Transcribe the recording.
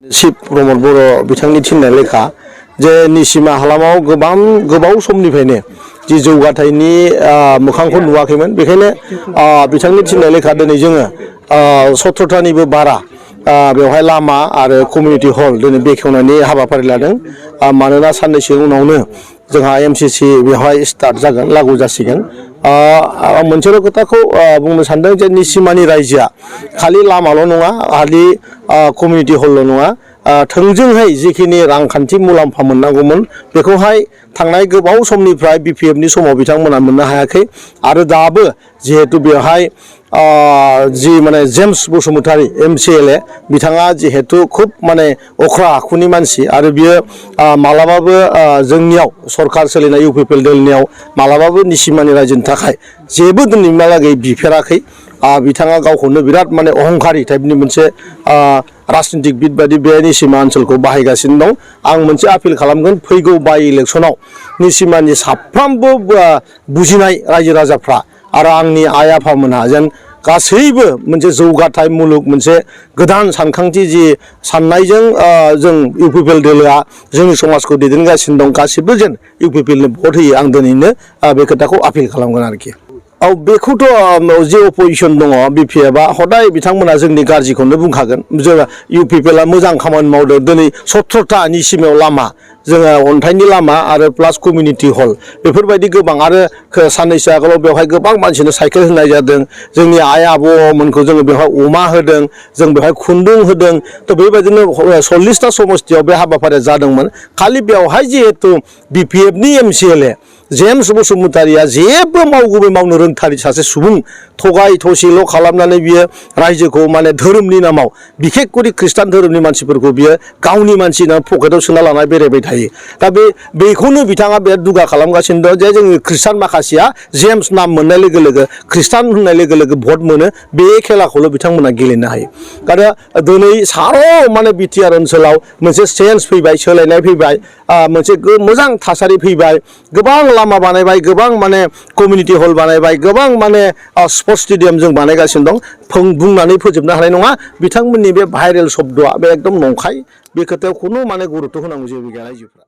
शिब प्रमद बर' बिथांनि थिननाय लेखा जे निसिमा हालामाव गोबाव समनिफ्रायनो जि जौगाथायनि मोखांखौ नुवाखैमोन बेखायनो बिथांनि थिननाय लेखा दिनै जोङो 17थानिबो बारा बेवहाय लामा आरो कमिउनिटि हल दिनै बेखेवनायनि हाबाफारि लादों मानोना साननैसो उनावनो जोंहा एमसिसि बेवहाय स्टार्ट जागोन लागु जासिगोन मोनसेल' खोथाखौ बुंनो सानदों जे निसिमानि रायजोआ खालि लामाल' नङा खालि कमिउनिटि हलल' नङा थोंजोंहाय जिखिनि रांखान्थि मुलाम्फा मोननांगौमोन बेखौहाय थांनाय गोबाव समनिफ्राय बिपिएफनि समाव बिथांमोना मोननो हायाखै आरो दाबो जिहेतु बेवहाय जि माने जेम्स बसुमतारी एमसिएलए बिथाङा जिहेतु खुब माने अख्रा आखुनि मानसि आरो बियो मालाबाबो जोंनियाव सरकार सोलिनाय इउपिपिएल दलनियाव मालाबाबो निसिमानि रायजोनि थाखाय जेबो दिनैहालागै बिफेराखै बिथाङा गावखौनो बिराद माने अहंकारि टाइपनि मोनसे राजनितिकबिद बायदि बे निसिमा ओनसोलखौ बाहायगासिनो दं आं मोनसे आपिल खालामगोन फैगौ बाय इलेक्सनाव निसिमानि साफ्रोमबो बुजिनाय रायजो राजाफ्रा आरो आंनि आइ आफामोनहा जेन गासैबो मोनसे जौगाथाय मुलुग मोनसे गोदान सानखांथि जि साननायजों जों इउपिपिएल दोलोआ जोंनि समाजखौ दैदेनगासिनो दं गासिबो जेन इउपिपिएलनो भट होयो आं दिनैनो बे खोथाखौ आपिल खालामगोन आरोखि बेखौथ' जे अपोजिसन दङ बिपिएफआ हदाय बिथांमोना जोंनि गाज्रिखौनो बुंखागोन जों इउपिपिएलआ मोजां खामानि मावदों दिनै 17था निसिमायाव लामा जोङो अन्थाइनि लामा आरो प्लास कमिउनिटि हल बेफोरबायदि गोबां आरो साननैसो आगोलाव बेवहाय गोबां मानसिनो साइकेल होनाय जादों जोंनि आइ आबौमोनखौ जोङो बेवहाय अमा होदों जों बेवहाय खुन्दुं होदों थ' बेबायदिनो 40टा समस्तियाव बे हाबाफारिया जादोंमोन खालि बेवहाय जिहेतु बिपिएफनि एमसिएलए जेम्स बसुमतारीया जेबो मावगुबै मावनो रोंथारि सासे सुबुं थगाय थसिल' खालामनानै बियो रायजोखौ माने धोरोमनि नामाव बिखेखकरि खृष्टान धोरोमनि मानसिफोरखौ बियो गावनि मानसि होनना पकेटाव सोना लाना बेरायबाय थायो दा बेखौनो बिथाङा बे दुगा खालामगासिनो दं जे जोंनि खृष्टान माखासेया जेम्स नाम मोननाय लोगो लोगो खृष्टान होननाय लोगो लोगो भट मोनो बे खेलाखौल' बिथांमोना गेलेनो हायो आरो दिनै सार' माने बिटिआर ओनसोलाव मोनसे चेन्ज फैबाय सोलायनाय फैबाय मोनसे मोजां थासारि फैबाय गोबां लामा बानायबाय गोबां माने कमिउनिटि हल बानायबाय गोबां माने स्पर्ट्स स्टेडियाम जों बानायगासिनो दं बुंनानै फोजोबनो हानाय नङा बिथांमोननि बे भाइरेल शब्दआ बे एकदम नंखाय बे खोथायाव खुनु माने गुरुत्व होनांगौ जेबो गैया रायजोफ्रा